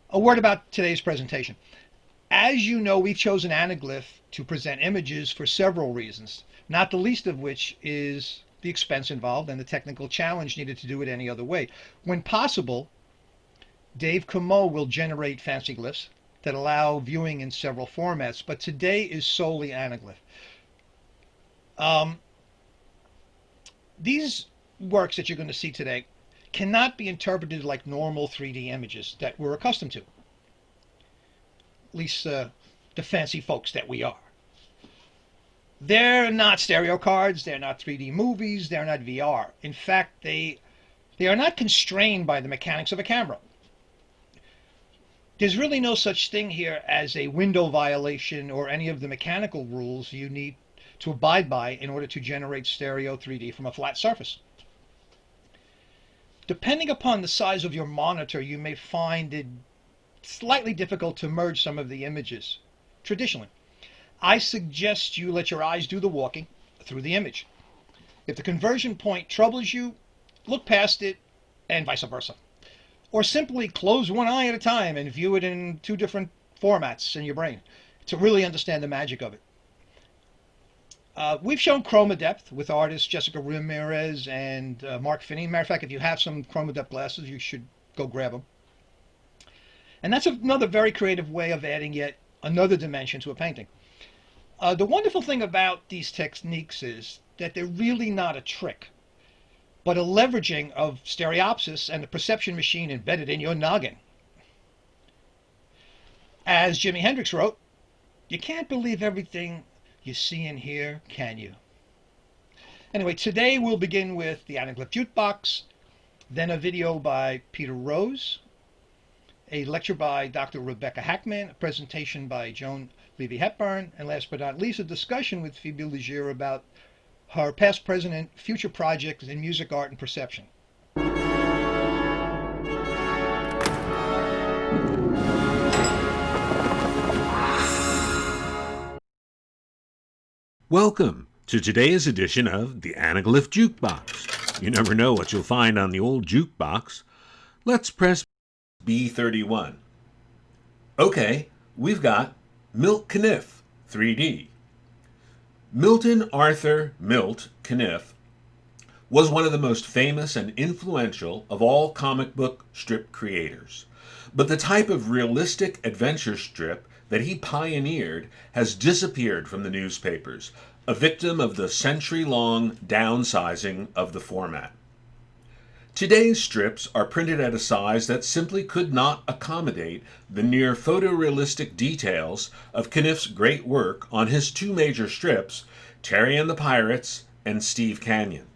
A word about today's presentation. As you know, we've chosen Anaglyph to present images for several reasons, not the least of which is the expense involved and the technical challenge needed to do it any other way. When possible, Dave Comeau will generate fancy glyphs that allow viewing in several formats, but today is solely Anaglyph. Um, these works that you're going to see today cannot be interpreted like normal 3D images that we're accustomed to, at least the fancy folks that we are. They're not stereo cards, they're not 3D movies, they're not VR. In fact, they are not constrained by the mechanics of a camera. There's really no such thing here as a window violation or any of the mechanical rules you need to abide by in order to generate stereo 3D from a flat surface. Depending upon the size of your monitor, you may find it slightly difficult to merge some of the images traditionally. I suggest you let your eyes do the walking through the image. If the conversion point troubles you, look past it and vice versa. Or simply close one eye at a time and view it in two different formats in your brain to really understand the magic of it. We've shown chroma depth with artists Jessica Ramirez and Mark Finney. Matter of fact, if you have some chroma depth glasses, you should go grab them. And that's another very creative way of adding yet another dimension to a painting. The wonderful thing about these techniques is that they're really not a trick, but a leveraging of stereopsis and the perception machine embedded in your noggin. As Jimi Hendrix wrote, you can't believe everything you see and hear, can you? Anyway, today we'll begin with the Anaglyph Jukebox, then a video by Peter Rose, a lecture by Dr. Rebecca Hackemann, a presentation by Joan, Levy, Hepburn, and last but not least, a discussion with Phoebe Legere about her past, present, and future projects in music, art, and perception. Welcome to today's edition of the Anaglyph Jukebox. You never know what you'll find on the old jukebox. Let's press B31. Okay, we've got Milt Caniff, 3D. Milton Arthur Milt Caniff was one of the most famous and influential of all comic book strip creators. But the type of realistic adventure strip that he pioneered has disappeared from the newspapers, a victim of the century-long downsizing of the format. Today's strips are printed at a size that simply could not accommodate the near photorealistic details of Caniff's great work on his two major strips, Terry and the Pirates and Steve Canyon.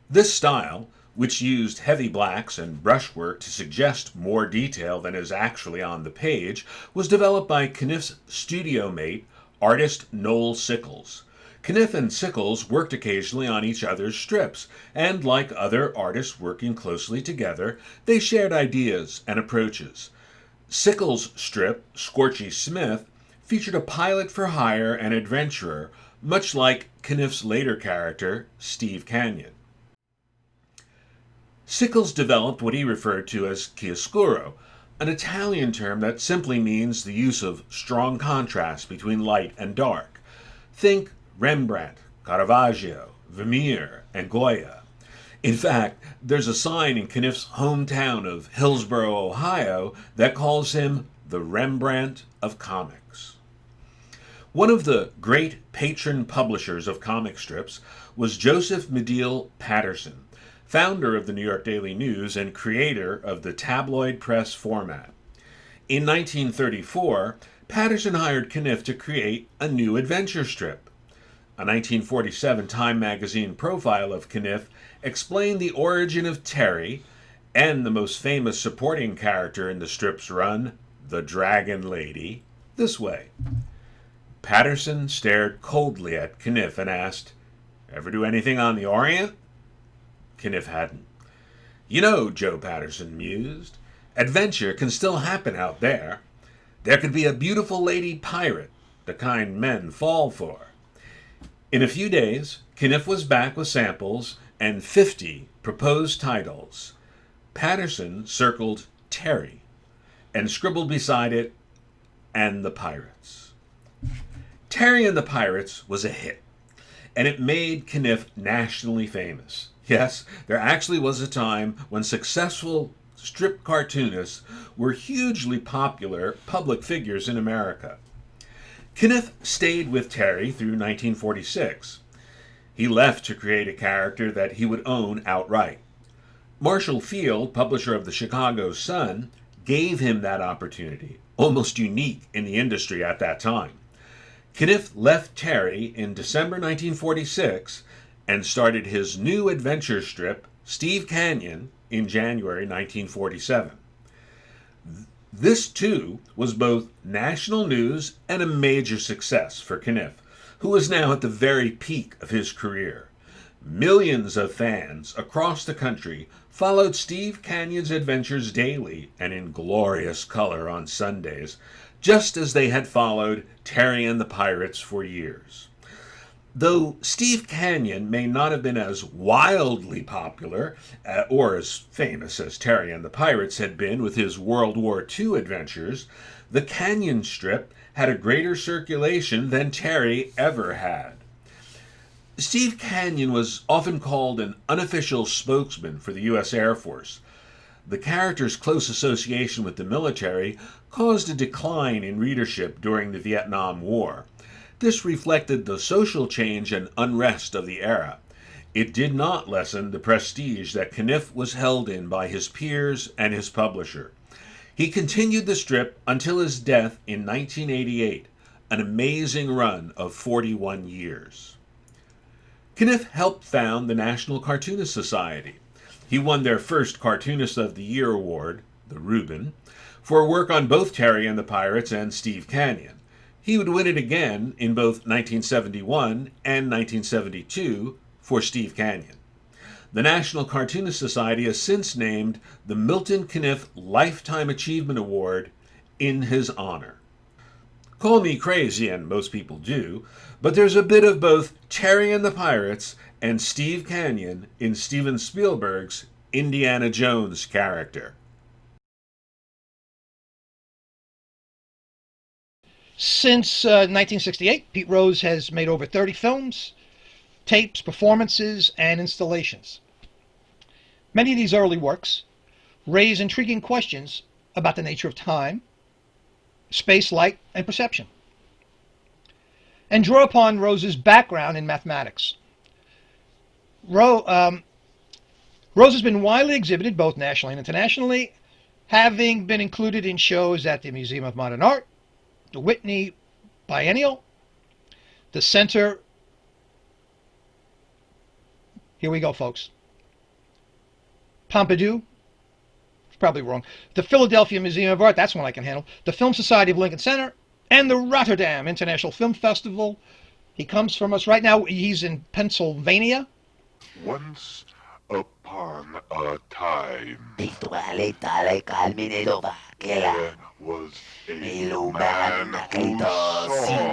This style, which used heavy blacks and brushwork to suggest more detail than is actually on the page, was developed by Caniff's studio mate, artist Noel Sickles. Caniff and Sickles worked occasionally on each other's strips, and like other artists working closely together, they shared ideas and approaches. Sickles' strip, Scorchy Smith, featured a pilot for hire and adventurer, much like Caniff's later character, Steve Canyon. Sickles developed what he referred to as chiaroscuro, an Italian term that simply means the use of strong contrast between light and dark. Think Rembrandt, Caravaggio, Vermeer, and Goya. In fact, there's a sign in Caniff's hometown of Hillsboro, Ohio, that calls him the Rembrandt of comics. One of the great patron publishers of comic strips was Joseph Medill Patterson, founder of the New York Daily News and creator of the tabloid press format. In 1934, Patterson hired Caniff to create a new adventure strip. A 1947 Time magazine profile of Caniff explained the origin of Terry and the most famous supporting character in the strip's run, the Dragon Lady, this way. Patterson stared coldly at Caniff and asked, "Ever do anything on the Orient?" Caniff hadn't. "You know," Joe Patterson mused, "adventure can still happen out there. There could be a beautiful lady pirate, the kind men fall for." In a few days, Caniff was back with samples and 50 proposed titles. Patterson circled Terry, and scribbled beside it, "and the Pirates." Terry and the Pirates was a hit, and it made Caniff nationally famous. Yes, there actually was a time when successful strip cartoonists were hugely popular public figures in America. Caniff stayed with Terry through 1946. He left to create a character that he would own outright. Marshall Field, publisher of the Chicago Sun, gave him that opportunity, almost unique in the industry at that time. Caniff left Terry in December 1946 and started his new adventure strip, Steve Canyon, in January 1947. This, too, was both national news and a major success for Caniff, who was now at the very peak of his career. Millions of fans across the country followed Steve Canyon's adventures daily and in glorious color on Sundays, just as they had followed Terry and the Pirates for years. Though Steve Canyon may not have been as wildly popular or as famous as Terry and the Pirates had been with his World War II adventures, the Canyon strip had a greater circulation than Terry ever had. Steve Canyon was often called an unofficial spokesman for the U.S. Air Force. The character's close association with the military caused a decline in readership during the Vietnam War. This reflected the social change and unrest of the era. It did not lessen the prestige that Caniff was held in by his peers and his publisher. He continued the strip until his death in 1988, an amazing run of 41 years. Caniff helped found the National Cartoonist Society. He won their first Cartoonist of the Year award, the Reuben, for work on both Terry and the Pirates and Steve Canyon. He would win it again in both 1971 and 1972 for Steve Canyon. The National Cartoonist Society has since named the Milton Caniff Lifetime Achievement Award in his honor. Call me crazy, and most people do, but there's a bit of both Terry and the Pirates and Steve Canyon in Steven Spielberg's Indiana Jones character. Since 1968, Pete Rose has made over 30 films, tapes, performances, and installations. Many of these early works raise intriguing questions about the nature of time, space, light, and perception, and draw upon Rose's background in mathematics. Rose has been widely exhibited both nationally and internationally, having been included in shows at the Museum of Modern Art, the Whitney Biennial, the Center, here we go folks, Pompidou, probably wrong, the Philadelphia Museum of Art, that's one I can handle, the Film Society of Lincoln Center, and the Rotterdam International Film Festival. He comes from us right now, he's in Pennsylvania. Once upon a time, there was a man who saw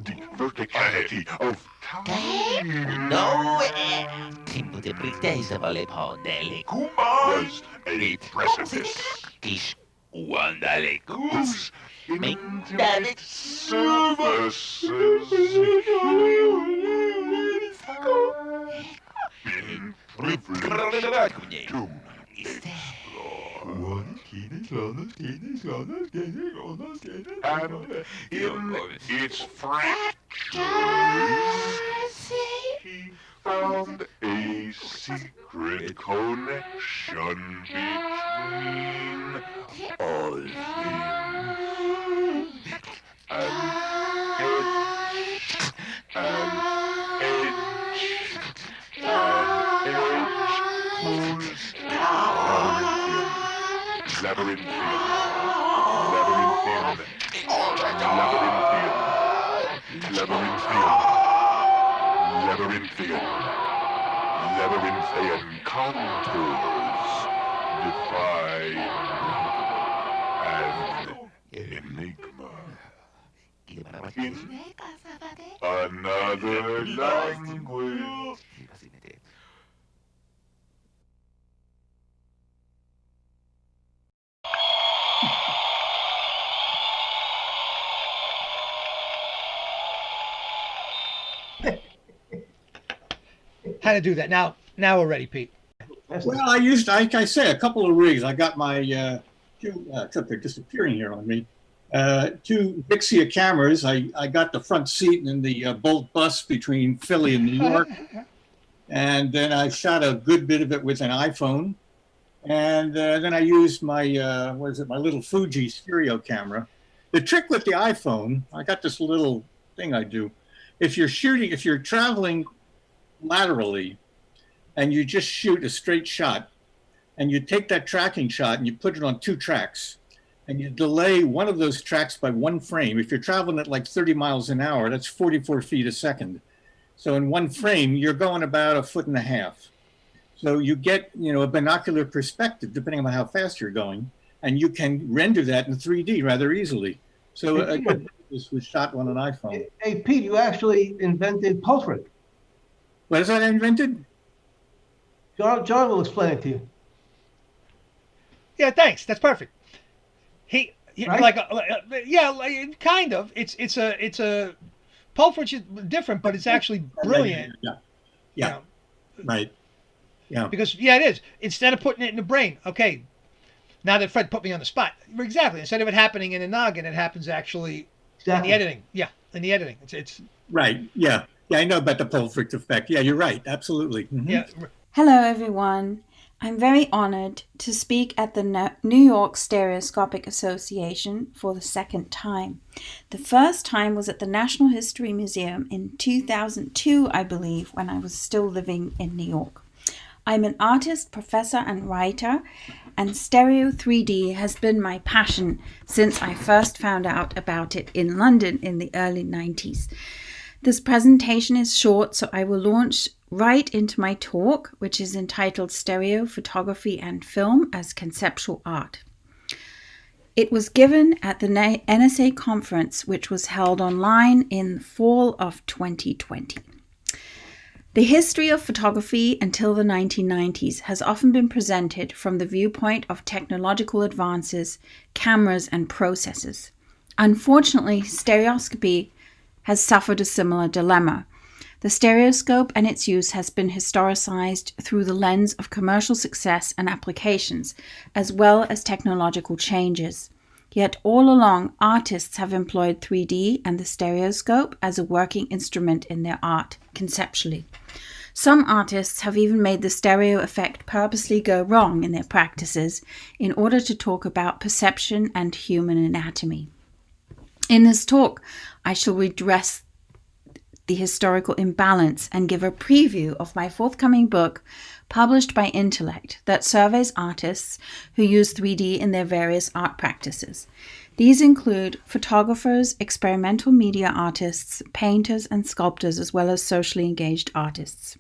the verticality of time. Was a precipice. Whose intimate services been privileged to explore. And in its fractures, he found a secret connection between all things. An edge, an edge, an edge whose labyrinthian, labyrinthian, labyrinthian, labyrinthian, labyrinthian, labyrinthian contours define an enigma. in another language. How to do that. Now we're ready, Pete. Well, I used, like I say, a couple of rigs. I got my except they're disappearing here on me. Two Vixia cameras. I got the front seat in the Bolt bus between Philly and New York. And then I shot a good bit of it with an iPhone. And then I used my, my little Fuji stereo camera. The trick with the iPhone, I got this little thing I do. If you're traveling laterally and you just shoot a straight shot and you take that tracking shot and you put it on 2 tracks and you delay one of those tracks by 1 frame. If you're traveling at like 30 miles an hour, that's 44 feet a second. So in 1 frame, you're going about 1.5 feet. So you get, a binocular perspective depending on how fast you're going, and you can render that in 3D rather easily. So again, this was shot on an iPhone. Hey, Pete, you actually invented pulse rig. What is that invented? John will explain it to you. Yeah, thanks. That's perfect. Right? Kind of. It's a pulp, which is different, but it's actually brilliant. Yeah. Right. Yeah. Because it is. Instead of putting it in the brain, okay. Now that Fred put me on the spot, exactly. Instead of it happening in the noggin, it happens actually in the editing. Yeah, in the editing. It's right. Yeah. Yeah, I know about the Polfricht effect. Yeah, you're right. Absolutely. Mm-hmm. Yeah. Hello, everyone. I'm very honored to speak at the New York Stereoscopic Association for the 2nd time. The first time was at the National History Museum in 2002, I believe, when I was still living in New York. I'm an artist, professor, and writer, and stereo 3D has been my passion since I first found out about it in London in the early 90s. This presentation is short, so I will launch right into my talk, which is entitled Stereo, Photography and Film as Conceptual Art. It was given at the NSA conference, which was held online in the fall of 2020. The history of photography until the 1990s has often been presented from the viewpoint of technological advances, cameras, and processes. Unfortunately, stereoscopy has suffered a similar dilemma. The stereoscope and its use has been historicized through the lens of commercial success and applications, as well as technological changes. Yet all along, artists have employed 3D and the stereoscope as a working instrument in their art, conceptually. Some artists have even made the stereo effect purposely go wrong in their practices in order to talk about perception and human anatomy. In this talk, I shall redress the historical imbalance and give a preview of my forthcoming book, published by Intellect, that surveys artists who use 3D in their various art practices. These include photographers, experimental media artists, painters, and sculptors, as well as socially engaged artists.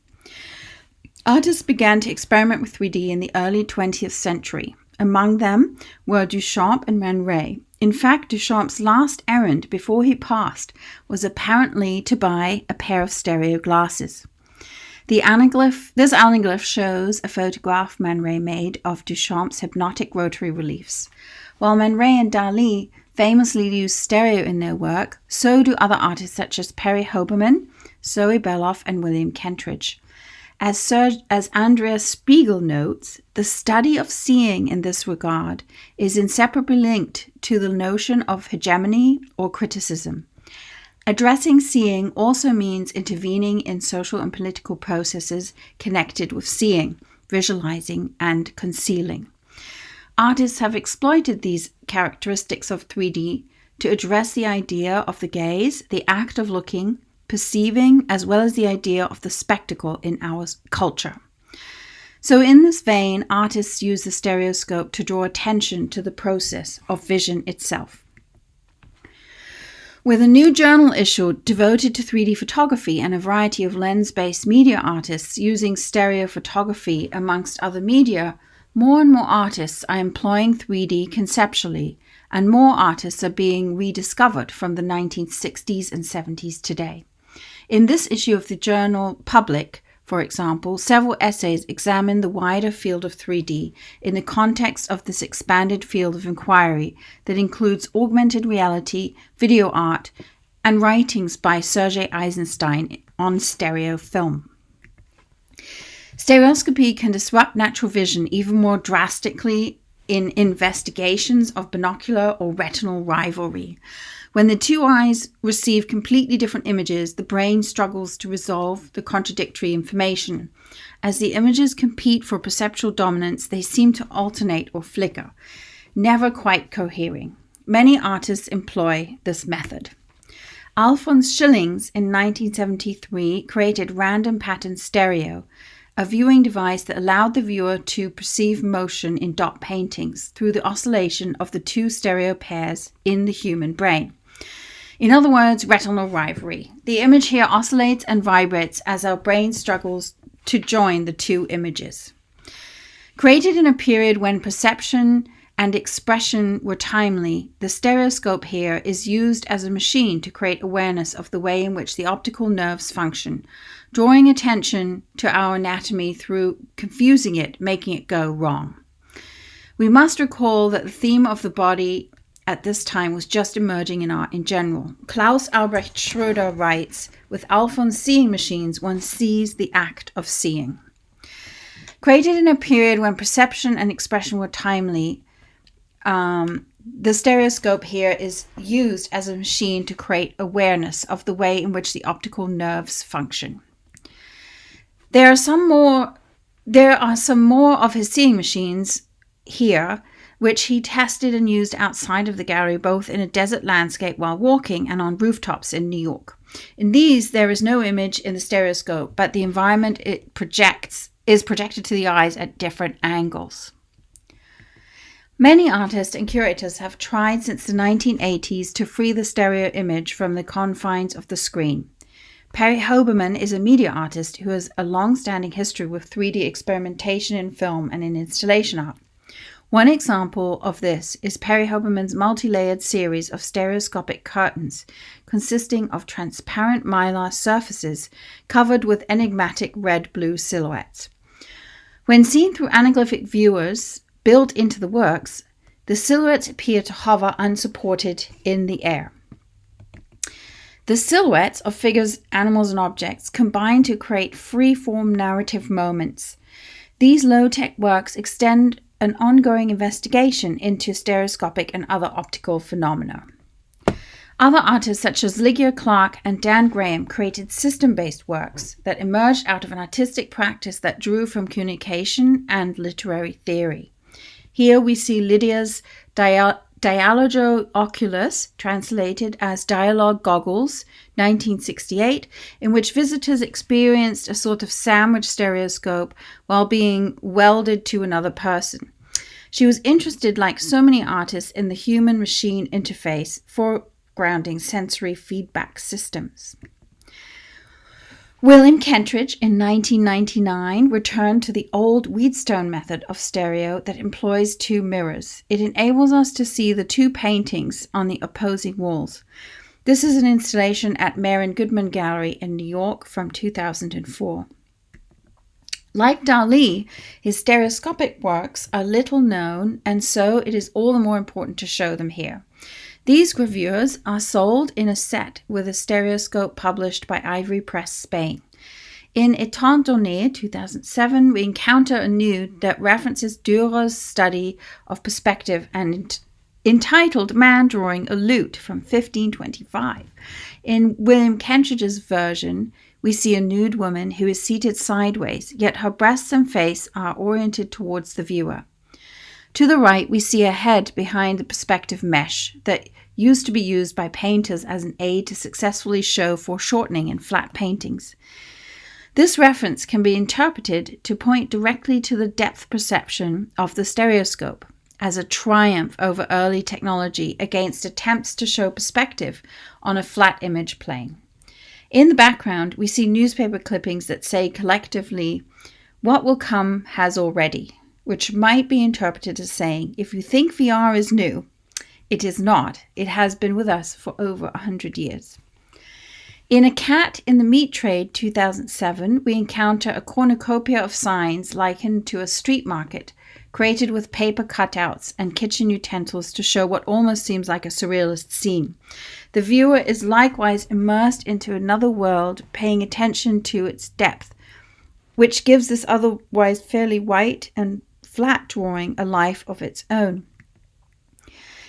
Artists began to experiment with 3D in the early 20th century. Among them were Duchamp and Man Ray. In fact, Duchamp's last errand before he passed was apparently to buy a pair of stereo glasses. This anaglyph shows a photograph Man Ray made of Duchamp's hypnotic rotary reliefs. While Man Ray and Dali famously use stereo in their work, so do other artists such as Perry Hoberman, Zoe Beloff, and William Kentridge. As Andreas Spiegel notes, the study of seeing in this regard is inseparably linked to the notion of hegemony or criticism. Addressing seeing also means intervening in social and political processes connected with seeing, visualizing, and concealing. Artists have exploited these characteristics of 3D to address the idea of the gaze, the act of looking, perceiving, as well as the idea of the spectacle in our culture. So in this vein, artists use the stereoscope to draw attention to the process of vision itself. With a new journal issued devoted to 3D photography and a variety of lens-based media artists using stereo photography amongst other media, More and more artists are employing 3D conceptually, and more artists are being rediscovered from the 1960s and 70s today. In this issue of the journal Public, for example, several essays examine the wider field of 3D in the context of this expanded field of inquiry that includes augmented reality, video art, and writings by Sergei Eisenstein on stereo film. Stereoscopy can disrupt natural vision even more drastically in investigations of binocular or retinal rivalry. When the two eyes receive completely different images, the brain struggles to resolve the contradictory information. As the images compete for perceptual dominance, they seem to alternate or flicker, never quite cohering. Many artists employ this method. Alphonse Schillings in 1973 created random pattern stereo, a viewing device that allowed the viewer to perceive motion in dot paintings through the oscillation of the two stereo pairs in the human brain. In other words, retinal rivalry. The image here oscillates and vibrates as our brain struggles to join the two images. Created in a period when perception and expression were timely, the stereoscope here is used as a machine to create awareness of the way in which the optical nerves function, drawing attention to our anatomy through confusing it, making it go wrong. We must recall that the theme of the body at this time was just emerging in art in general. Klaus Albrecht Schroeder writes, "With Alphonse seeing machines, one sees the act of seeing." Created in a period when perception and expression were timely, the stereoscope here is used as a machine to create awareness of the way in which the optical nerves function. There are some more of his seeing machines here, which he tested and used outside of the gallery, both in a desert landscape while walking and on rooftops in New York. In these, there is no image in the stereoscope, but the environment it projects is projected to the eyes at different angles. Many artists and curators have tried since the 1980s to free the stereo image from the confines of the screen. Perry Hoberman is a media artist who has a long-standing history with 3D experimentation in film and in installation art. One example of this is Perry Hoberman's multi-layered series of stereoscopic curtains, consisting of transparent mylar surfaces covered with enigmatic red-blue silhouettes. When seen through anaglyphic viewers built into the works, the silhouettes appear to hover unsupported in the air. The silhouettes of figures, animals, and objects combine to create free-form narrative moments. These low-tech works extend an ongoing investigation into stereoscopic and other optical phenomena. Other artists such as Legere Clark and Dan Graham created system-based works that emerged out of an artistic practice that drew from communication and literary theory. Here we see Lydia's Dialogo Oculus, translated as Dialogue Goggles, 1968, in which visitors experienced a sort of sandwich stereoscope while being welded to another person. She was interested, like so many artists, in the human-machine interface, foregrounding sensory feedback systems. William Kentridge in 1999 returned to the old Wheatstone method of stereo that employs two mirrors. It enables us to see the two paintings on the opposing walls. This is an installation at Marin Goodman Gallery in New York from 2004. Like Dali, his stereoscopic works are little known, and so it is all the more important to show them here. These gravures are sold in a set with a stereoscope published by Ivory Press Spain. In Étant Donné, 2007, we encounter a nude that references Dürer's study of perspective and entitled Man Drawing a Lute from 1525. In William Kentridge's version, we see a nude woman who is seated sideways, yet her breasts and face are oriented towards the viewer. To the right, we see a head behind the perspective mesh that used to be used by painters as an aid to successfully show foreshortening in flat paintings. This reference can be interpreted to point directly to the depth perception of the stereoscope as a triumph over early technology against attempts to show perspective on a flat image plane. In the background, we see newspaper clippings that say collectively, "What will come has already." which might be interpreted as saying, if you think VR is new, it is not. It has been with us for over 100 years. In A Cat in the Meat Trade 2007, we encounter a cornucopia of signs likened to a street market, created with paper cutouts and kitchen utensils to show what almost seems like a surrealist scene. The viewer is likewise immersed into another world, paying attention to its depth, which gives this otherwise fairly white and flat drawing a life of its own.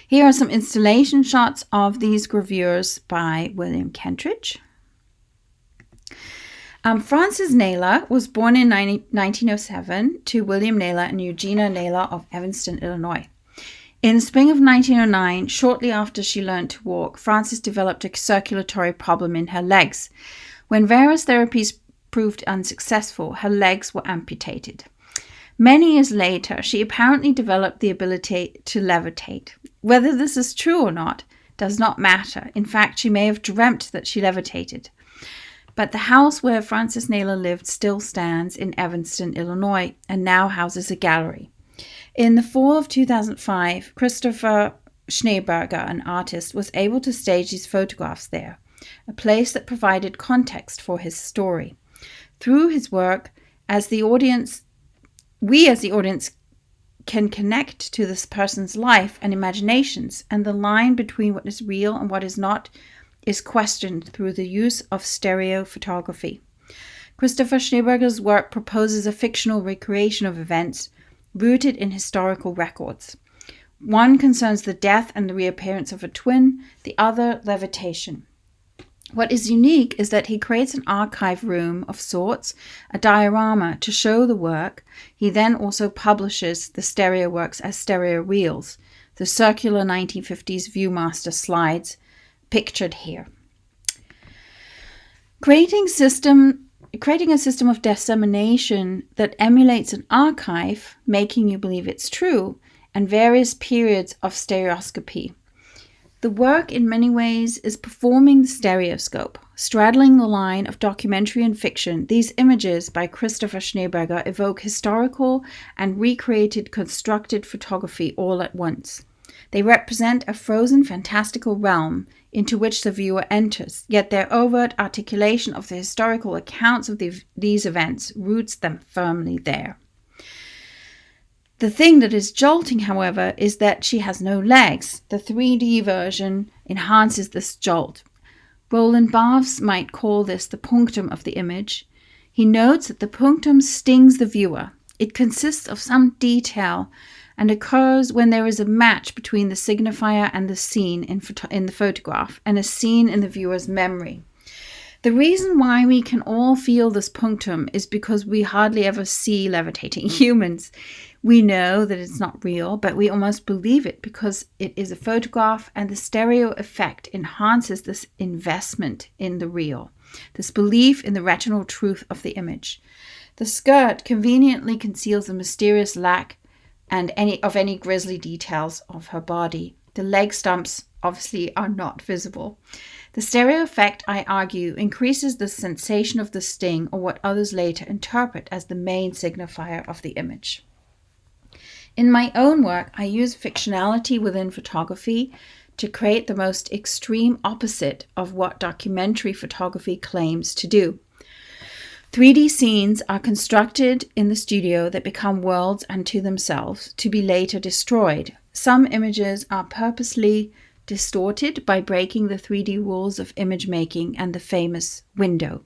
Here are some installation shots of these gravures by William Kentridge. Francis Naylor was born in 1907 to William Naylor and Eugenia Naylor of Evanston, Illinois. In the spring of 1909, shortly after she learned to walk, Frances developed a circulatory problem in her legs. When various therapies proved unsuccessful, her legs were amputated. Many years later, she apparently developed the ability to levitate. Whether this is true or not does not matter. In fact, she may have dreamt that she levitated. But the house where Frances Naylor lived still stands in Evanston, Illinois, and now houses a gallery. In the fall of 2005, Christopher Schneeberger, an artist, was able to stage these photographs there, a place that provided context for his story. Through his work, we as the audience can connect to this person's life and imaginations, and the line between what is real and what is not is questioned through the use of stereo photography. Christopher Schneeberger's work proposes a fictional recreation of events rooted in historical records. One concerns the death and the reappearance of a twin, the other levitation. What is unique is that he creates an archive room of sorts, a diorama to show the work. He then also publishes the stereo works as stereo reels, the circular 1950s Viewmaster slides pictured here. Creating a system of dissemination that emulates an archive, making you believe it's true, and various periods of stereoscopy. The work, in many ways, is performing the stereoscope, straddling the line of documentary and fiction. These images by Christopher Schneeberger evoke historical and recreated constructed photography all at once. They represent a frozen fantastical realm into which the viewer enters, yet their overt articulation of the historical accounts of these events roots them firmly there. The thing that is jolting, however, is that she has no legs. The 3D version enhances this jolt. Roland Barthes might call this the punctum of the image. He notes that the punctum stings the viewer. It consists of some detail and occurs when there is a match between the signifier and the scene in the photograph, and a scene in the viewer's memory. The reason why we can all feel this punctum is because we hardly ever see levitating humans. We know that it's not real, but we almost believe it because it is a photograph, and the stereo effect enhances this investment in the real, this belief in the retinal truth of the image. The skirt conveniently conceals the mysterious lack and any grisly details of her body. The leg stumps obviously are not visible. The stereo effect, I argue, increases the sensation of the sting, or what others later interpret as the main signifier of the image. In my own work, I use fictionality within photography to create the most extreme opposite of what documentary photography claims to do. 3D scenes are constructed in the studio that become worlds unto themselves, to be later destroyed. Some images are purposely distorted by breaking the 3D rules of image making and the famous window.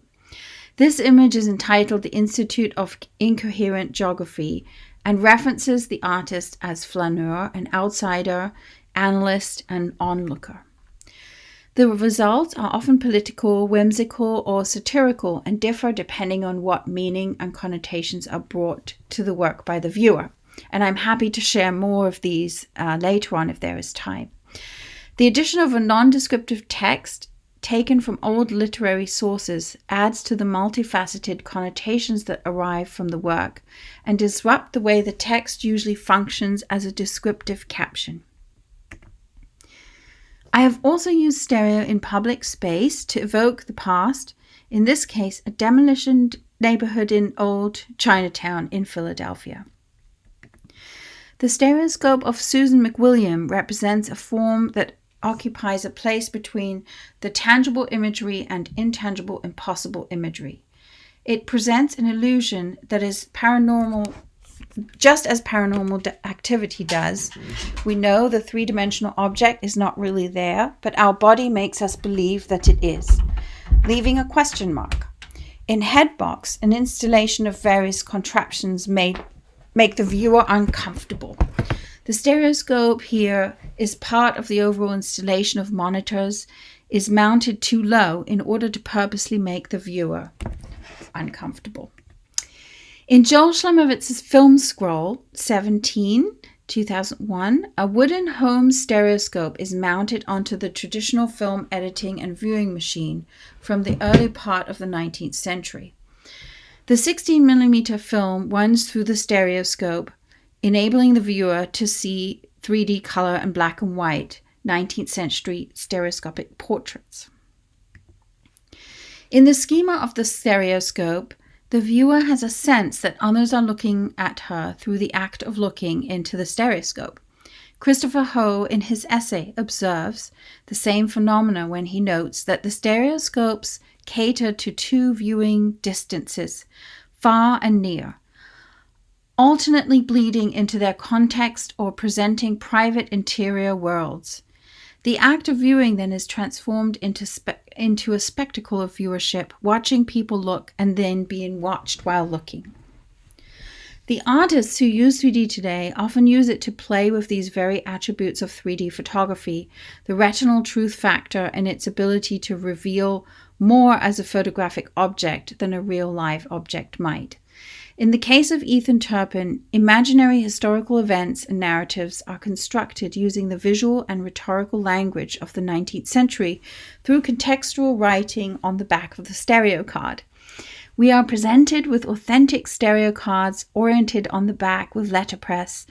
This image is entitled The Institute of Incoherent Geography and references the artist as flaneur, an outsider, analyst, and onlooker. The results are often political, whimsical, or satirical, and differ depending on what meaning and connotations are brought to the work by the viewer. And I'm happy to share more of these later on if there is time. The addition of a non-descriptive text taken from old literary sources adds to the multifaceted connotations that arrive from the work and disrupt the way the text usually functions as a descriptive caption. I have also used stereo in public space to evoke the past, in this case a demolished neighborhood in old Chinatown in Philadelphia. The stereoscope of Susan McWilliam represents a form that occupies a place between the tangible imagery and intangible impossible imagery. It presents an illusion that is paranormal, just as paranormal activity does. We know the three-dimensional object is not really there, but our body makes us believe that it is, leaving a question mark. In Headbox, an installation of various contraptions make the viewer uncomfortable. The stereoscope here is part of the overall installation of monitors, is mounted too low in order to purposely make the viewer uncomfortable. In Joel Schlemowitz's film scroll 17, 2001, a wooden home stereoscope is mounted onto the traditional film editing and viewing machine from the early part of the 19th century. The 16mm film runs through the stereoscope, enabling the viewer to see 3D color and black and white 19th century stereoscopic portraits. In the schema of the stereoscope, the viewer has a sense that others are looking at her through the act of looking into the stereoscope. Christopher Hoe, in his essay, observes the same phenomena when he notes that the stereoscopes cater to two viewing distances, far and near, alternately bleeding into their context or presenting private interior worlds. The act of viewing then is transformed into a spectacle of viewership, watching people look and then being watched while looking. The artists who use 3D today often use it to play with these very attributes of 3D photography, the retinal truth factor and its ability to reveal more as a photographic object than a real live object might. In the case of Ethan Turpin, imaginary historical events and narratives are constructed using the visual and rhetorical language of the 19th century through contextual writing on the back of the stereo card. We are presented with authentic stereo cards oriented on the back with letterpress,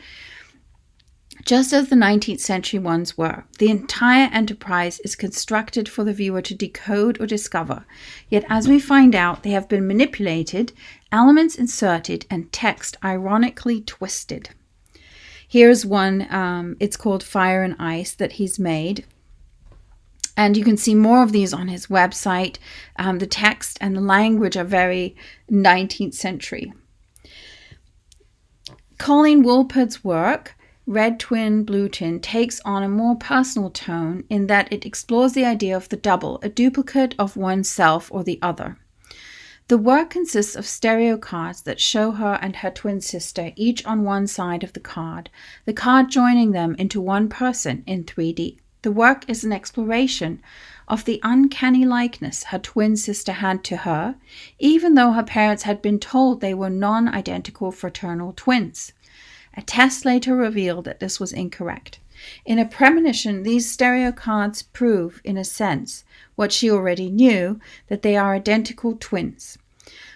just as the 19th century ones were. The entire enterprise is constructed for the viewer to decode or discover, yet as we find out, they have been manipulated, elements inserted, and text ironically twisted. Here's one, it's called Fire and Ice, that he's made. And you can see more of these on his website. The text and the language are very 19th century. Colleen Wolpert's work, Red Twin, Blue Twin, takes on a more personal tone in that it explores the idea of the double, a duplicate of oneself or the other. The work consists of stereo cards that show her and her twin sister, each on one side of the card joining them into one person in 3D. The work is an exploration of the uncanny likeness her twin sister had to her, even though her parents had been told they were non-identical fraternal twins. A test later revealed that this was incorrect. In a premonition, these stereo cards prove, in a sense, what she already knew, that they are identical twins.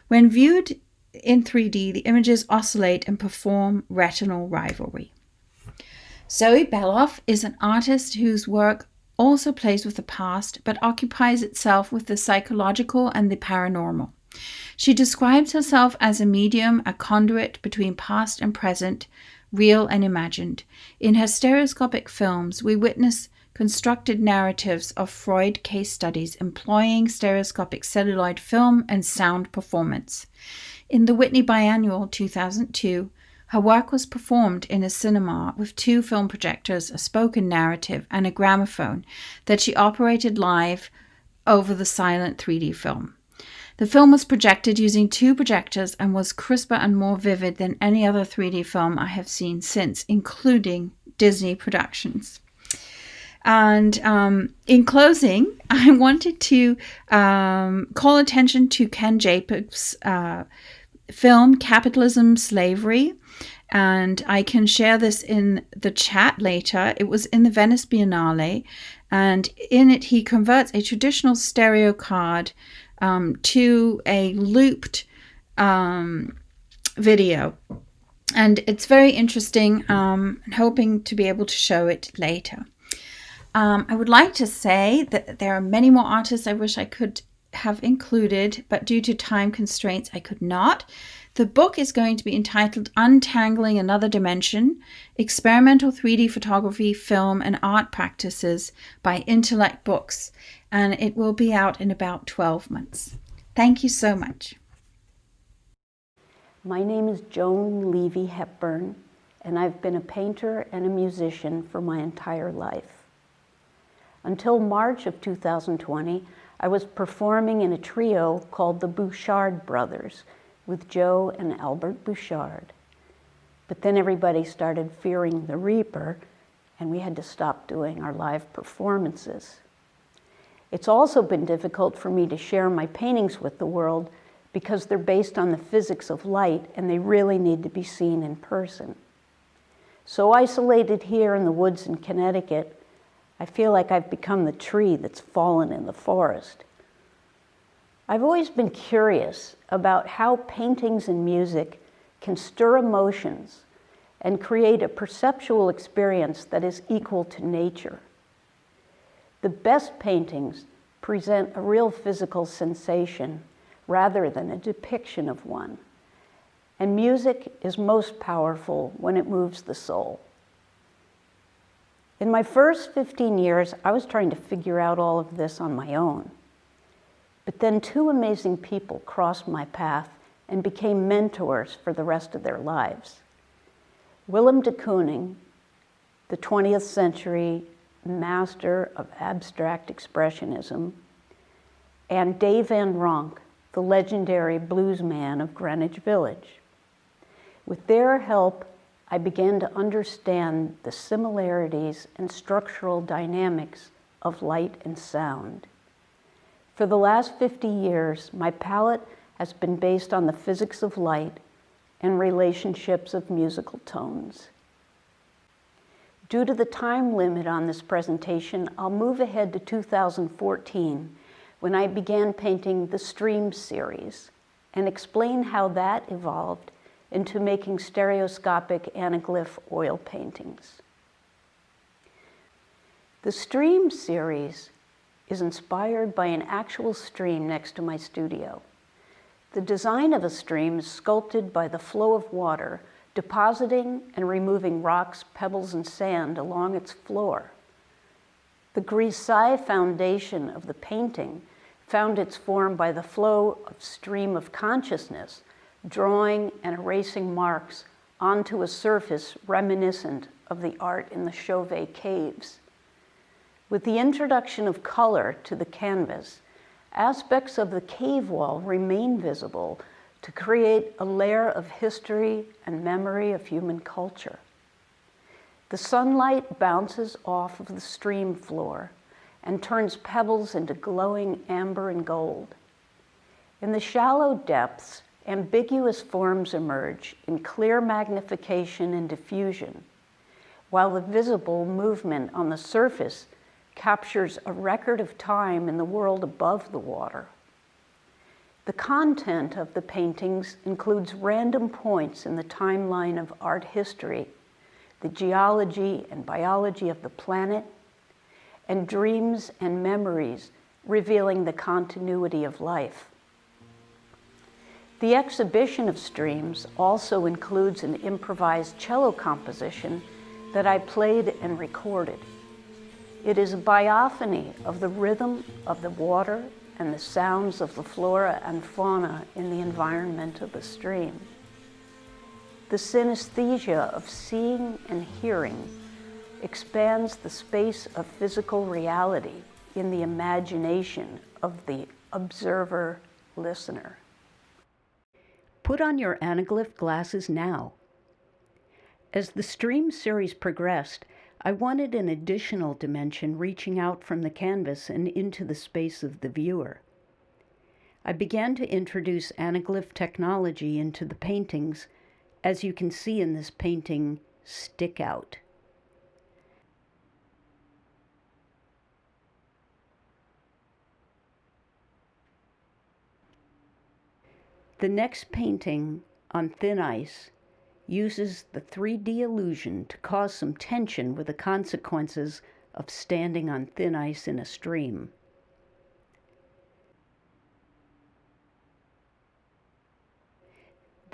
When viewed in 3D, the images oscillate and perform retinal rivalry. Zoe Beloff is an artist whose work also plays with the past, but occupies itself with the psychological and the paranormal. She describes herself as a medium, a conduit between past and present, real and imagined. In her stereoscopic films, we witness constructed narratives of Freud case studies employing stereoscopic celluloid film and sound performance. In the Whitney Biennial 2002, her work was performed in a cinema with 2 film projectors, a spoken narrative, and a gramophone that she operated live over the silent 3D film. The film was projected using 2 projectors and was crisper and more vivid than any other 3D film I have seen since, including Disney productions. And in closing, I wanted to call attention to Ken Jacobs' film, Capitalism, Slavery. And I can share this in the chat later. It was in the Venice Biennale. And in it, he converts a traditional stereo card to a looped video. And it's very interesting. I'm hoping to be able to show it later. I would like to say that there are many more artists I wish I could have included, but due to time constraints, I could not. The book is going to be entitled Untangling Another Dimension, Experimental 3D Photography, Film, and Art Practices by Intellect Books, and it will be out in about 12 months. Thank you so much. My name is Joan Levy Hepburn, and I've been a painter and a musician for my entire life. Until March of 2020, I was performing in a trio called the Bouchard Brothers with Joe and Albert Bouchard. But then everybody started fearing the Reaper, and we had to stop doing our live performances. It's also been difficult for me to share my paintings with the world because they're based on the physics of light and they really need to be seen in person. So isolated here in the woods in Connecticut, I feel like I've become the tree that's fallen in the forest. I've always been curious about how paintings and music can stir emotions and create a perceptual experience that is equal to nature. The best paintings present a real physical sensation rather than a depiction of one. And music is most powerful when it moves the soul. In my first 15 years, I was trying to figure out all of this on my own. But then two amazing people crossed my path and became mentors for the rest of their lives. Willem De Kooning, the 20th century master of abstract expressionism, and Dave Van Ronk, the legendary bluesman of Greenwich Village. With their help, I began to understand the similarities and structural dynamics of light and sound. For the last 50 years, my palette has been based on the physics of light and relationships of musical tones. Due to the time limit on this presentation, I'll move ahead to 2014, when I began painting the Stream series, and explain how that evolved into making stereoscopic anaglyph oil paintings. The Stream series is inspired by an actual stream next to my studio. The design of a stream is sculpted by the flow of water, depositing and removing rocks, pebbles, and sand along its floor. The grisaille foundation of the painting found its form by the flow of stream of consciousness, drawing and erasing marks onto a surface reminiscent of the art in the Chauvet caves. With the introduction of color to the canvas, aspects of the cave wall remain visible to create a layer of history and memory of human culture. The sunlight bounces off of the stream floor and turns pebbles into glowing amber and gold. In the shallow depths, ambiguous forms emerge in clear magnification and diffusion, while the visible movement on the surface captures a record of time in the world above the water. The content of the paintings includes random points in the timeline of art history, the geology and biology of the planet, and dreams and memories revealing the continuity of life. The exhibition of Streams also includes an improvised cello composition that I played and recorded. It is a biophony of the rhythm of the water and the sounds of the flora and fauna in the environment of the stream. The synesthesia of seeing and hearing expands the space of physical reality in the imagination of the observer-listener. Put on your anaglyph glasses now. As the Stream series progressed, I wanted an additional dimension reaching out from the canvas and into the space of the viewer. I began to introduce Anaglyph technology into the paintings, as you can see in this painting, Stick Out. The next painting, On Thin Ice, uses the 3D illusion to cause some tension with the consequences of standing on thin ice in a stream.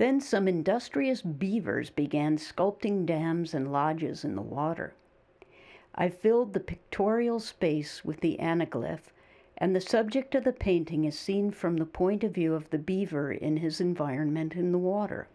Then some industrious beavers began sculpting dams and lodges in the water. I filled the pictorial space with the anaglyph, and the subject of the painting is seen from the point of view of the beaver in his environment in the water.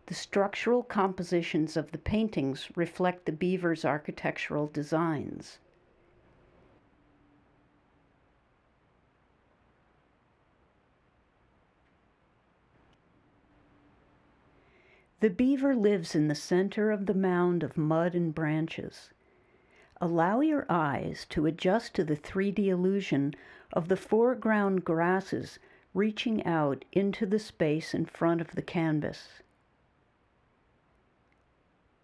The structural compositions of the paintings reflect the beaver's architectural designs. The beaver lives in the center of the mound of mud and branches. Allow your eyes to adjust to the 3D illusion of the foreground grasses reaching out into the space in front of the canvas.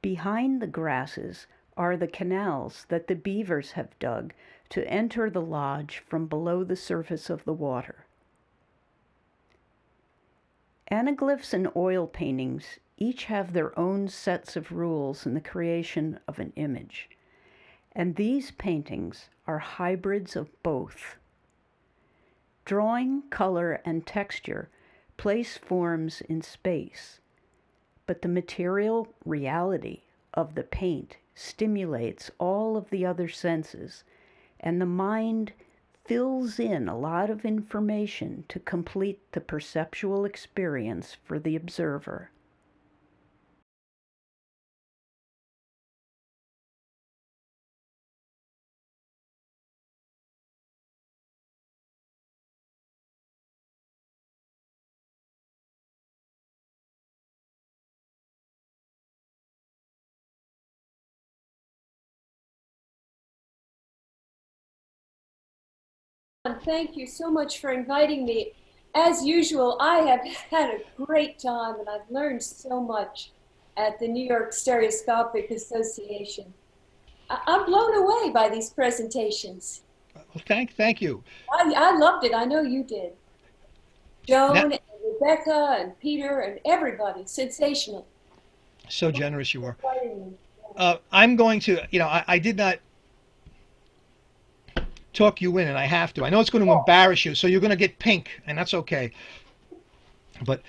Behind the grasses are the canals that the beavers have dug to enter the lodge from below the surface of the water. Anaglyphs and oil paintings each have their own sets of rules in the creation of an image, and these paintings are hybrids of both. Drawing, color, and texture place forms in space, but the material reality of the paint stimulates all of the other senses, and the mind fills in a lot of information to complete the perceptual experience for the observer. Thank you so much for inviting me. As usual, I have had a great time and I've learned so much at the New York Stereoscopic Association. I'm blown away by these presentations. Well, thank you. I loved it. I know you did. Joan and Rebecca and Peter and everybody, sensational. So generous you are. I'm going to, I did not talk you in, and I have to. I know it's going to embarrass you, so you're going to get pink, and that's okay. But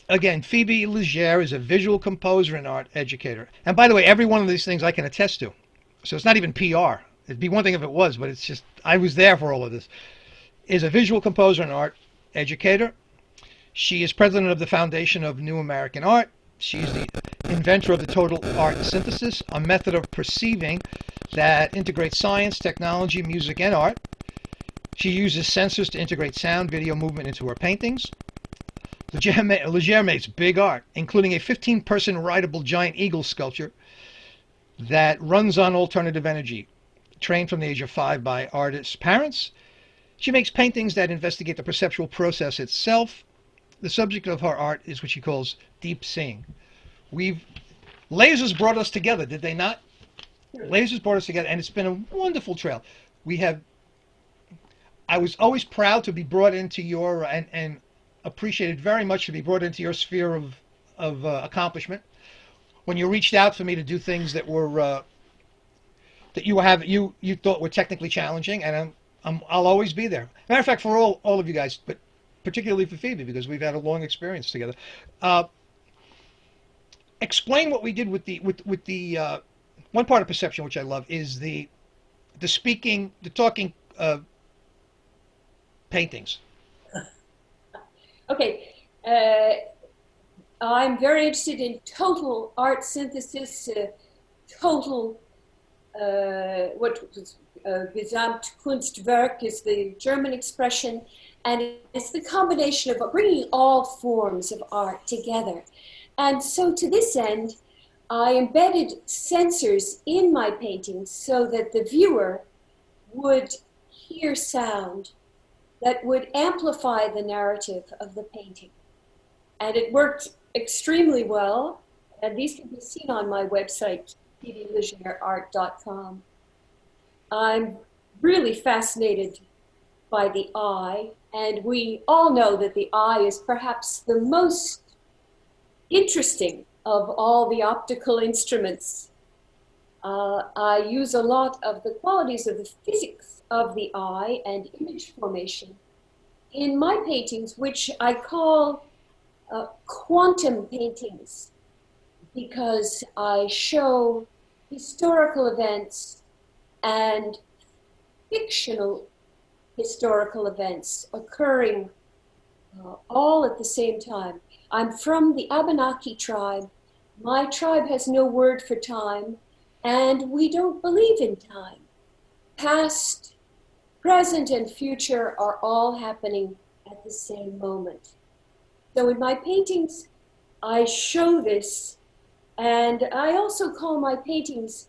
again, Phoebe Legere is a visual composer and art educator. And by the way, every one of these things I can attest to. So it's not even PR. It'd be one thing if it was, but it's just, I was there for all of this. Is a visual composer and art educator. She is president of the Foundation of New American Art. She's the inventor of the total art synthesis, a method of perceiving that integrates science, technology, music, and art. She uses sensors to integrate sound, video, movement into her paintings. Legere makes big art, including a 15-person rideable giant eagle sculpture that runs on alternative energy, trained from the age of 5 by artists' parents. She makes paintings that investigate the perceptual process itself. The subject of her art is what she calls deep seeing. Lasers brought us together, did they not? Lasers brought us together, and it's been a wonderful trail. I was always proud to be brought into your, and appreciated very much to be brought into your sphere of accomplishment. When you reached out for me to do things that were, that you thought were technically challenging, and I'll always be there. Matter of fact, for all of you guys, but particularly for Phoebe, because we've had a long experience together. Explain what we did with the one part of perception, which I love, is the talking paintings. Okay, I'm very interested in total art synthesis, total, Gesamtkunstwerk is the German expression, and it's the combination of bringing all forms of art together. And so to this end, I embedded sensors in my paintings so that the viewer would hear sound that would amplify the narrative of the painting. And it worked extremely well, and these can be seen on my website, phoebelegereart.com. I'm really fascinated by the eye, and we all know that the eye is perhaps the most interesting of all the optical instruments. I use a lot of the qualities of the physics of the eye and image formation in my paintings, which I call quantum paintings, because I show historical events and fictional historical events occurring all at the same time. I'm from the Abenaki tribe. My tribe has no word for time, and we don't believe in time. Past, present, and future are all happening at the same moment. So in my paintings, I show this, and I also call my paintings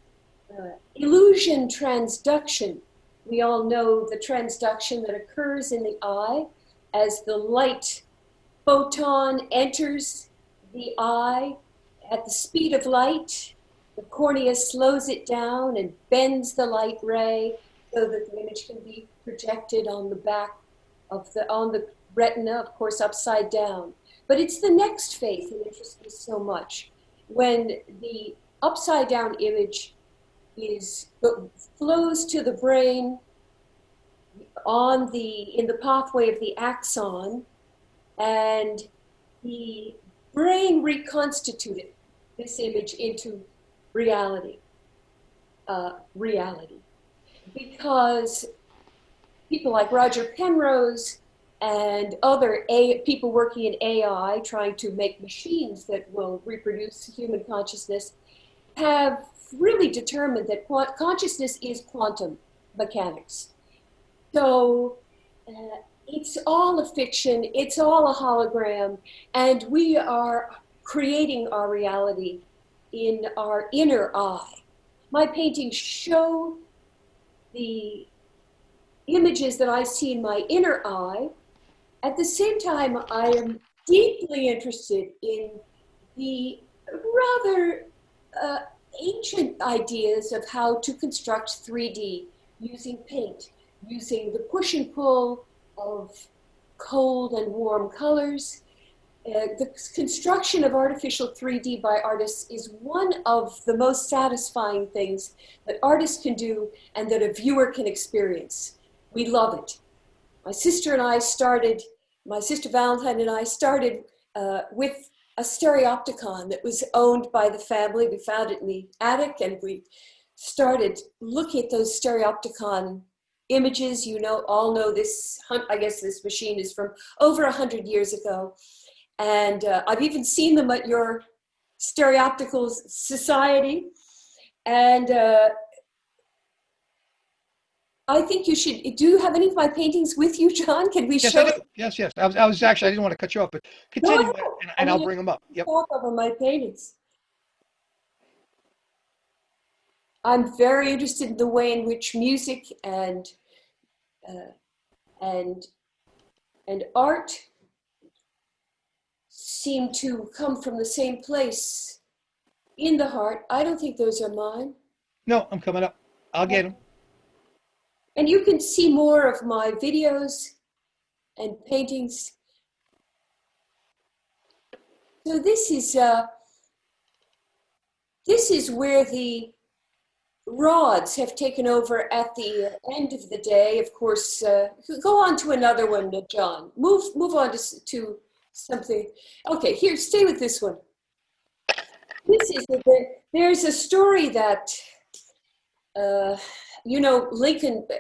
illusion transduction. We all know the transduction that occurs in the eye as the light photon enters the eye at the speed of light. The cornea slows it down and bends the light ray so that the image can be projected on the back of on the retina, of course, upside down. But it's the next phase that interests me so much, when the upside down image flows to the brain in the pathway of the axon, and the brain reconstituted this image into reality. Because people like Roger Penrose and other people working in AI, trying to make machines that will reproduce human consciousness, have really determined that consciousness is quantum mechanics. So it's all a fiction, it's all a hologram, and we are creating our reality in our inner eye. My paintings show the images that I see in my inner eye. At the same time, I am deeply interested in the rather ancient ideas of how to construct 3D using paint, using the push and pull of cold and warm colors. The construction of artificial 3D by artists is one of the most satisfying things that artists can do and that a viewer can experience. We love it. My sister Valentine and I started with a stereopticon that was owned by the family. We found it in the attic, and we started looking at those stereopticon images. You all know this. I guess this machine is from over 100 years ago. And I've even seen them at your Stereoptical Society. And I think you should. Do you have any of my paintings with you, John? Can we show? I do. Yes. I was actually, I didn't want to cut you off, but continue, and I'll bring them up. Yep. Talk over my paintings. I'm very interested in the way in which music and art seem to come from the same place in the heart. I don't think those are mine. No, I'm coming up. I'll get them. And you can see more of my videos and paintings. So this is where the rods have taken over at the end of the day. Of course, go on to another one, John. Move on to something. Okay, here, stay with this one. There's a story that,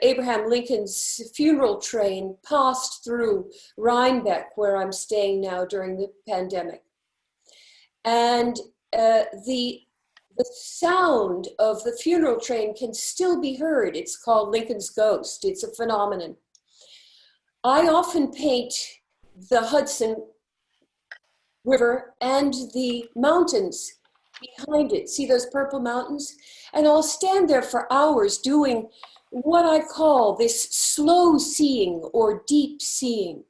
Abraham Lincoln's funeral train passed through Rhinebeck, where I'm staying now during the pandemic. And the sound of the funeral train can still be heard. It's called Lincoln's Ghost. It's a phenomenon. I often paint the Hudson River and the mountains behind it. See those purple mountains? And I'll stand there for hours doing what I call this slow seeing or deep seeing.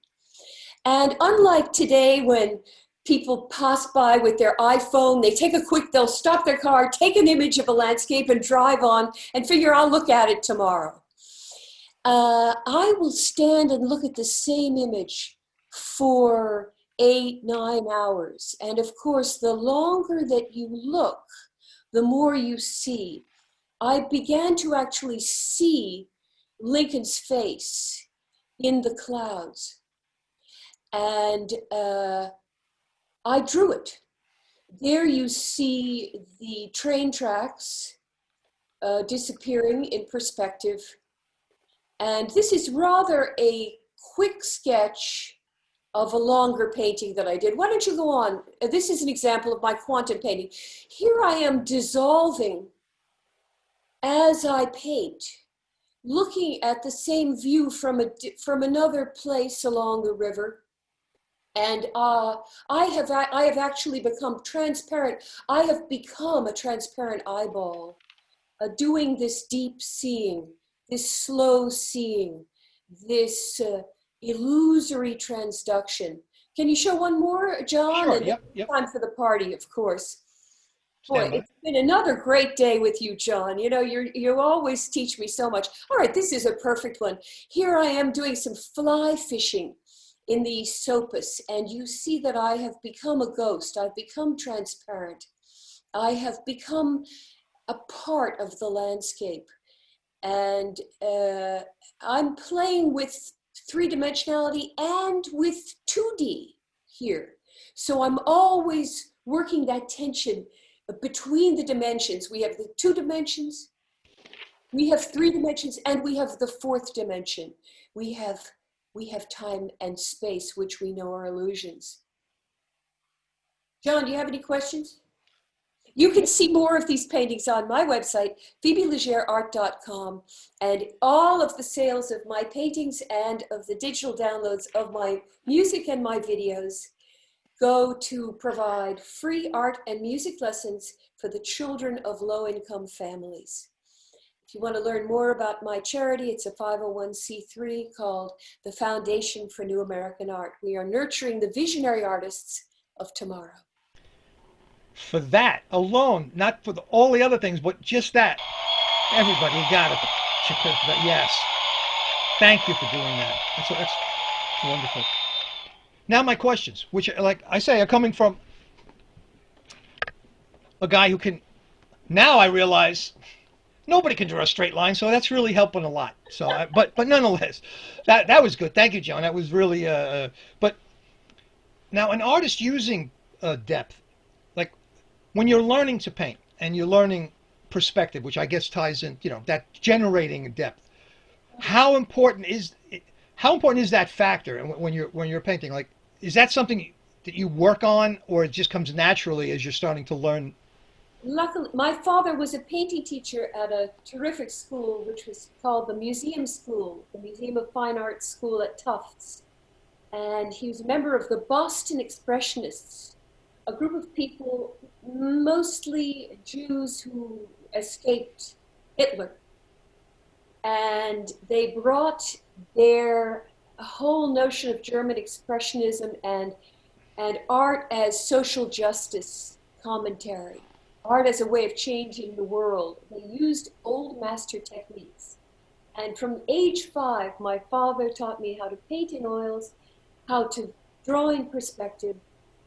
And unlike today, when people pass by with their iPhone, they'll stop their car, take an image of a landscape and drive on and figure I'll look at it tomorrow. I will stand and look at the same image for 8, 9 hours. And of course, the longer that you look, the more you see. I began to actually see Lincoln's face in the clouds. And I drew it. There you see the train tracks disappearing in perspective. And this is rather a quick sketch of a longer painting that I did. Why don't you go on? This is an example of my quantum painting. Here I am dissolving as I paint, looking at the same view from another place along the river. And I have actually become transparent. I have become a transparent eyeball, doing this deep seeing, this slow seeing, this illusory transduction. Can you show one more, John? Sure, And yep. time for the party, of course. Boy, Stand by. it's been another great day with you, John. You know, you always teach me so much. All right, this is a perfect one. Here I am doing some fly fishing in the Sopus, and you see that I have become a ghost. I've become transparent. I have become a part of the landscape. And I'm playing with three-dimensionality and with 2D here. So I'm always working that tension between the dimensions. We have the 2 dimensions, we have 3 dimensions, and we have the 4th dimension. We have time and space, which we know are illusions. John, do you have any questions? You can see more of these paintings on my website, phoebelegereart.com, and all of the sales of my paintings and of the digital downloads of my music and my videos go to provide free art and music lessons for the children of low-income families. If you want to learn more about my charity, it's a 501c3 called the Foundation for New American Art. We are nurturing the visionary artists of tomorrow. For that alone, not for all the other things, but just that, everybody, you got it. Yes. Thank you for doing that. That's wonderful. Now my questions, which, like I say, are coming from a guy who can, now I realize nobody can draw a straight line, so that's really helping a lot. So, but nonetheless, that was good. Thank you, Joan. That was really, but now an artist using depth, like when you're learning to paint and you're learning perspective, which I guess ties in, that generating depth. How important is that factor? And when you're painting, like, is that something that you work on, or it just comes naturally as you're starting to learn? Luckily, my father was a painting teacher at a terrific school, which was called the Museum School, the Museum of Fine Arts School at Tufts. And he was a member of the Boston Expressionists, a group of people, mostly Jews who escaped Hitler. And they brought their whole notion of German expressionism and art as social justice commentary, art as a way of changing the world. They used old master techniques. And from age 5, my father taught me how to paint in oils, how to draw in perspective,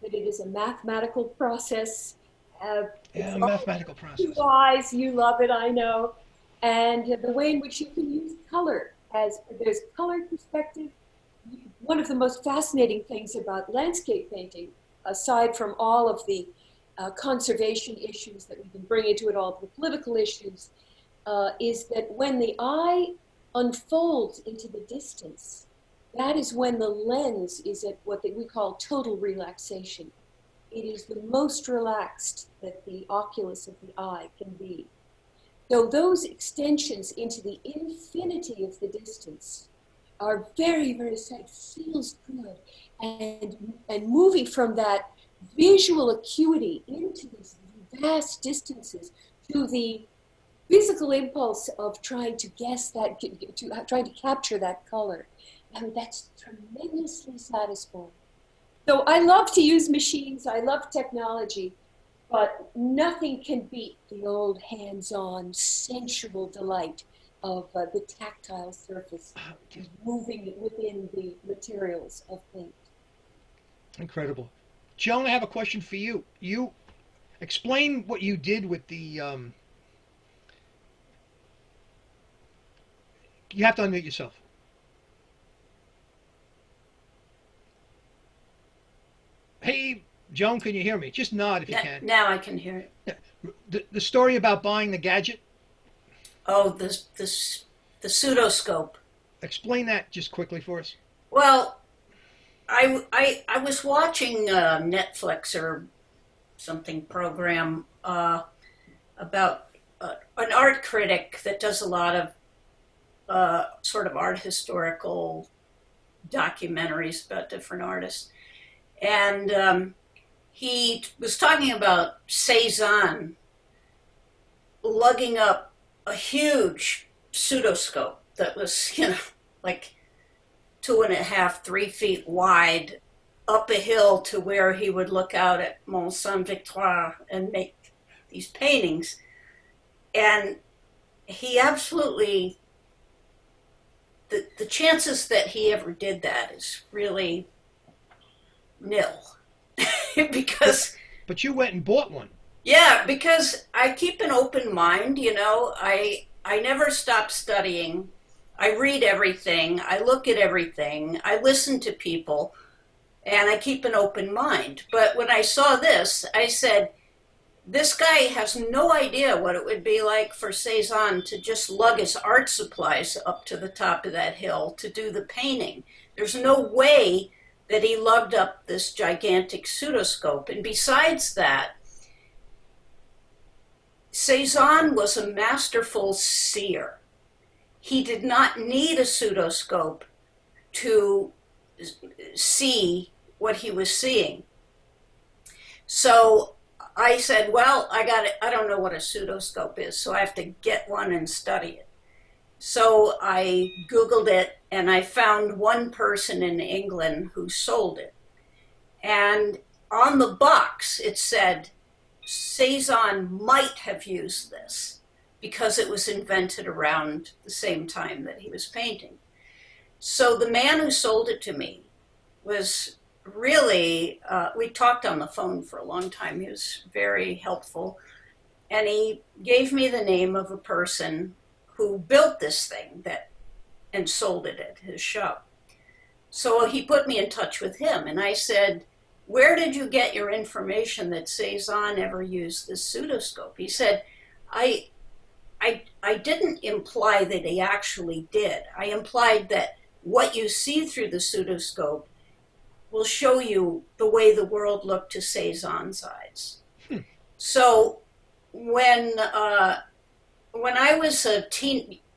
that it is a mathematical process. Mathematical process. 2 eyes, you love it, I know. And the way in which you can use color, as there's color perspective. One of the most fascinating things about landscape painting, aside from all of the conservation issues that we can bring into it, all the political issues, is that when the eye unfolds into the distance, that is when the lens is at what we call total relaxation. It is the most relaxed that the oculus of the eye can be. So those extensions into the infinity of the distance are very, very sad, feels good. And moving from that visual acuity into these vast distances to the physical impulse of trying to guess that, trying to capture that color. And that's tremendously satisfying. So I love to use machines, I love technology, but nothing can beat the old hands-on sensual delight of the tactile surface, moving within the materials of paint. Incredible. Joan, I have a question for you. You explain what you did with the. You have to unmute yourself. Hey, Joan, can you hear me? Just nod if you can. Now I can hear it. Yeah. The story about buying the gadget. Oh, the pseudoscope. Explain that just quickly for us. Well, I was watching Netflix or something program about an art critic that does a lot of sort of art historical documentaries about different artists. And he was talking about Cezanne lugging up a huge pseudoscope that was, like 2.5, 3 feet wide up a hill to where he would look out at Mont Saint-Victoire and make these paintings. And he absolutely, the chances that he ever did that is really nil. Because... But you went and bought one. Yeah, because I keep an open mind, I never stop studying. I read everything, I look at everything, I listen to people, and I keep an open mind. But when I saw this, I said, this guy has no idea what it would be like for Cezanne to just lug his art supplies up to the top of that hill to do the painting. There's no way that he lugged up this gigantic pseudoscope. And besides that, Cezanne was a masterful seer. He did not need a pseudoscope to see what he was seeing. So I said, well, I don't know what a pseudoscope is, so I have to get one and study it. So I Googled it, and I found one person in England who sold it. And on the box, it said, Cezanne might have used this because it was invented around the same time that he was painting. So the man who sold it to me was really, we talked on the phone for a long time. He was very helpful. And he gave me the name of a person who built this thing and sold it at his shop. So he put me in touch with him, and I said, where did you get your information that Cezanne ever used this pseudoscope? He said, I didn't imply that he actually did. I implied that what you see through the pseudoscope will show you the way the world looked to Cezanne's eyes. So when I was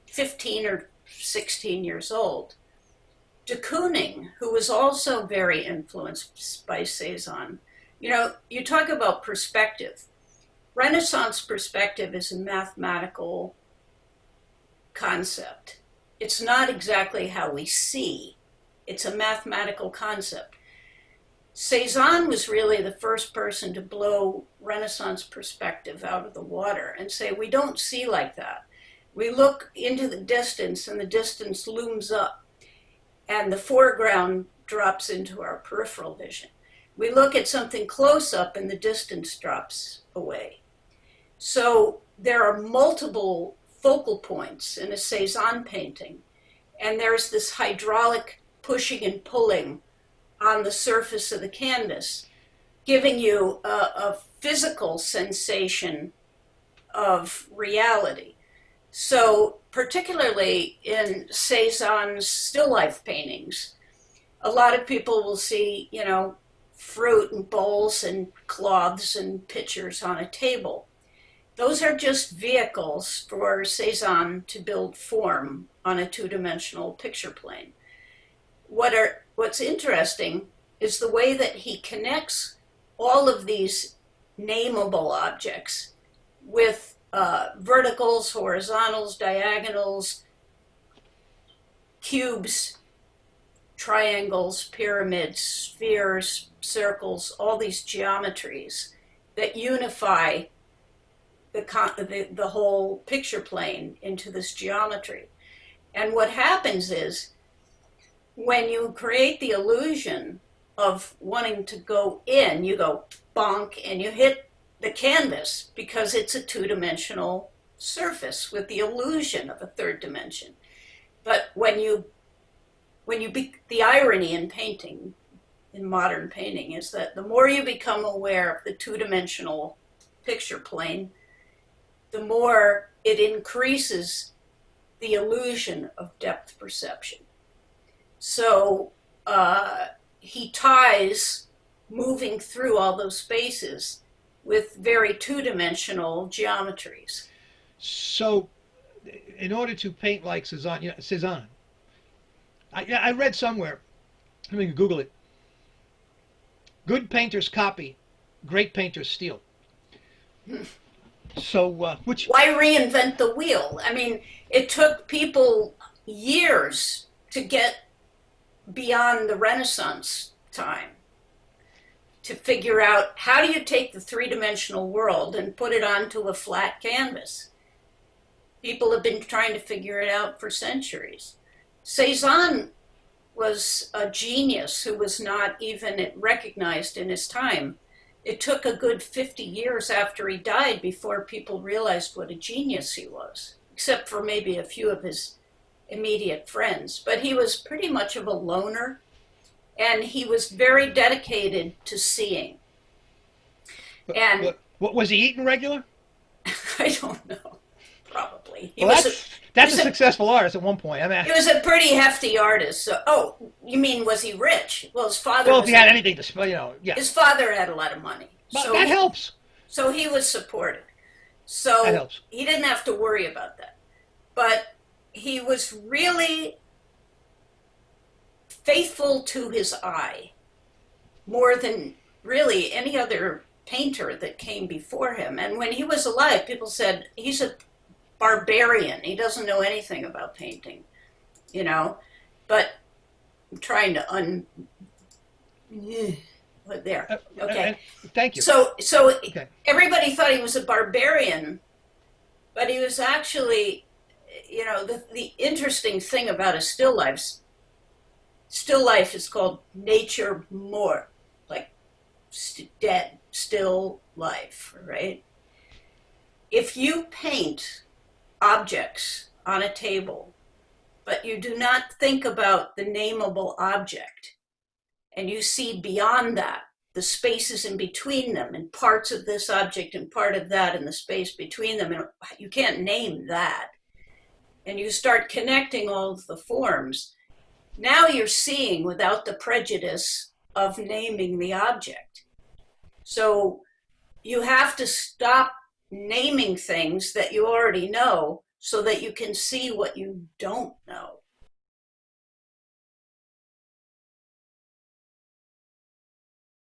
15 or 16 years old, De Kooning, who was also very influenced by Cezanne, you talk about perspective. Renaissance perspective is a mathematical concept. It's not exactly how we see. It's a mathematical concept. Cezanne was really the first person to blow Renaissance perspective out of the water and say, we don't see like that. We look into the distance, and the distance looms up, and the foreground drops into our peripheral vision. We look at something close up, and the distance drops away. So there are multiple focal points in a Cezanne painting, and there's this hydraulic pushing and pulling on the surface of the canvas, giving you a physical sensation of reality. So particularly in Cezanne's still life paintings, a lot of people will see, fruit and bowls and cloths and pictures on a table. Those are just vehicles for Cezanne to build form on a two-dimensional picture plane. What's interesting is the way that he connects all of these nameable objects with verticals, horizontals, diagonals, cubes, triangles, pyramids, spheres, circles, all these geometries that unify the whole picture plane into this geometry. And what happens is, when you create the illusion of wanting to go in, you go bonk and you hit the canvas because it's a two-dimensional surface with the illusion of a third dimension. But the irony in painting, in modern painting, is that the more you become aware of the two-dimensional picture plane, the more it increases the illusion of depth perception. So he ties moving through all those spaces with very two-dimensional geometries. So, in order to paint like Cézanne, I read somewhere, let me Google it, good painters copy, great painters steal. So, Why reinvent the wheel? I mean, it took people years to get beyond the Renaissance time to figure out how do you take the three-dimensional world and put it onto a flat canvas. People have been trying to figure it out for centuries. Cézanne was a genius who was not even recognized in his time. It took a good 50 years after he died before people realized what a genius he was, except for maybe a few of his immediate friends. But he was pretty much of a loner, and he was very dedicated to seeing. And what was he eating regular? I don't know, probably. That's a successful artist at one point. I mean, he was a pretty hefty artist. So, oh, you mean was he rich? Well, his father. Well, if he had anything to, yeah. His father had a lot of money, so that helps. So he was supported. So that helps. He didn't have to worry about that. But he was really faithful to his eye, more than really any other painter that came before him. And when he was alive, people said he's a barbarian. He doesn't know anything about painting, but I'm trying to there. Okay. Thank you. So okay. Everybody thought he was a barbarian, but he was actually, the interesting thing about a still life is called nature more, like dead, still life, right? If you paint objects on a table, but you do not think about the nameable object, and you see beyond that, the spaces in between them, and parts of this object and part of that, and the space between them, and you can't name that, and you start connecting all of the forms, now you're seeing without the prejudice of naming the object. So you have to stop naming things that you already know so that you can see what you don't know.